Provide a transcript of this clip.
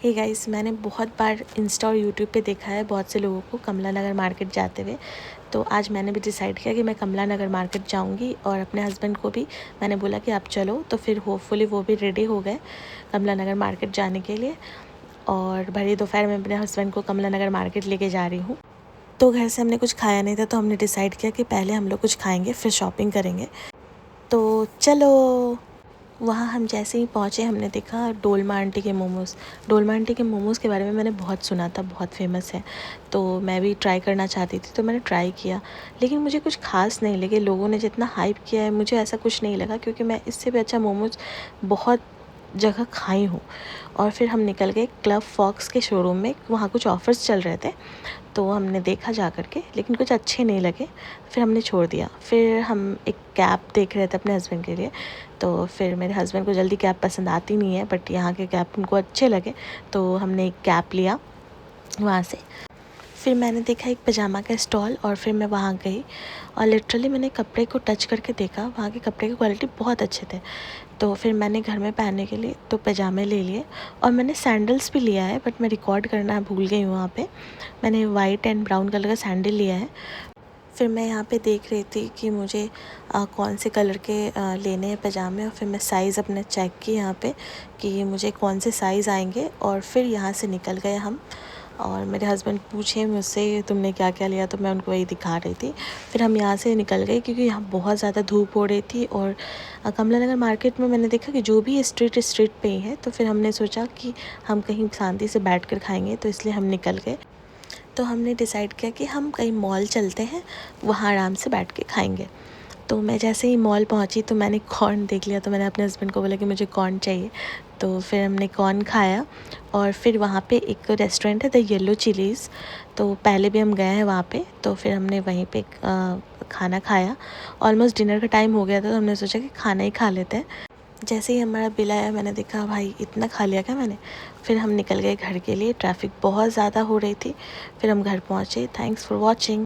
Hey guys, मैंने बहुत बार Insta और यूट्यूब पे देखा है बहुत से लोगों को कमला नगर मार्केट जाते हुए। तो आज मैंने भी डिसाइड किया कि मैं कमला नगर मार्केट जाऊंगी और अपने हस्बैंड को भी मैंने बोला कि आप चलो। तो फिर होपफुली वो भी रेडी हो गए कमला नगर मार्केट जाने के लिए। और भरी दोपहर में अपने हस्बैंड को कमला नगर मार्केट लेके जा रही हूँ। तो घर से हमने कुछ खाया नहीं था, तो हमने डिसाइड किया कि पहले हम लोग कुछ खाएँगे फिर शॉपिंग करेंगे। तो चलो। वहाँ हम जैसे ही पहुँचे हमने देखा डोलमा आंटी के मोमोज़। डोलमा आंटी के मोमोज़ के बारे में मैंने बहुत सुना था, बहुत फेमस है। तो मैं भी ट्राई करना चाहती थी, तो मैंने ट्राई किया। लेकिन मुझे कुछ ख़ास नहीं लगे। लोगों ने जितना हाइप किया है मुझे ऐसा कुछ नहीं लगा, क्योंकि मैं इससे भी अच्छा मोमोज़ बहुत जगह खाई हूँ। और फिर हम निकल गए क्लब फॉक्स के शोरूम में। वहाँ कुछ ऑफ़र्स चल रहे थे, तो हमने देखा जा कर के, लेकिन कुछ अच्छे नहीं लगे। फिर हमने छोड़ दिया। फिर हम एक कैप देख रहे थे अपने हस्बैंड के लिए। तो फिर मेरे हस्बैंड को जल्दी कैप पसंद आती नहीं है, बट यहाँ के कैप उनको अच्छे लगे, तो हमने एक कैप लिया वहाँ से। फिर मैंने देखा एक पजामा का स्टॉल, और फिर मैं वहाँ गई और लिटरली मैंने कपड़े को टच करके देखा। वहाँ के कपड़े की क्वालिटी बहुत अच्छे थे। तो फिर मैंने घर में पहनने के लिए तो पजामे ले लिए, और मैंने सैंडल्स भी लिया है, बट मैं रिकॉर्ड करना भूल गई हूँ वहाँ पे। मैंने वाइट एंड ब्राउन कलर का सैंडल लिया है। फिर मैं यहाँ पे देख रही थी कि मुझे कौन से कलर के लेने हैं पजामे, और फिर मैं साइज़ अपने चेक की यहाँ पे कि मुझे कौन से साइज़ आएंगे। और फिर यहाँ से निकल गए हम। और मेरे हस्बैंड पूछे मुझसे तुमने क्या क्या लिया, तो मैं उनको वही दिखा रही थी। फिर हम यहाँ से निकल गए, क्योंकि यहाँ बहुत ज़्यादा धूप हो रही थी। और कमला नगर मार्केट में मैंने देखा कि जो भी स्ट्रीट पे ही है, तो फिर हमने सोचा कि हम कहीं शांति से बैठ कर खाएँगे, तो इसलिए हम निकल गए। तो हमने डिसाइड किया कि हम कहीं मॉल चलते हैं, वहाँ आराम से बैठ के खाएंगे। तो मैं जैसे ही मॉल पहुँची तो मैंने कॉर्न देख लिया, तो मैंने अपने हस्बैंड को बोला कि मुझे कॉर्न चाहिए। तो फिर हमने कॉर्न खाया। और फिर वहाँ पे एक रेस्टोरेंट है द येलो चिलीज़, तो पहले भी हम गए हैं वहाँ पे। तो फिर हमने वहीं पे खाना खाया। ऑलमोस्ट डिनर का टाइम हो गया था, तो हमने सोचा कि खाना ही खा लेते हैं। जैसे ही हमारा बिल आया मैंने देखा भाई इतना खा लिया क्या मैंने। फिर हम निकल गए घर के लिए। ट्रैफिक बहुत ज़्यादा हो रही थी। फिर हम घर पहुँचे। Thanks for watching.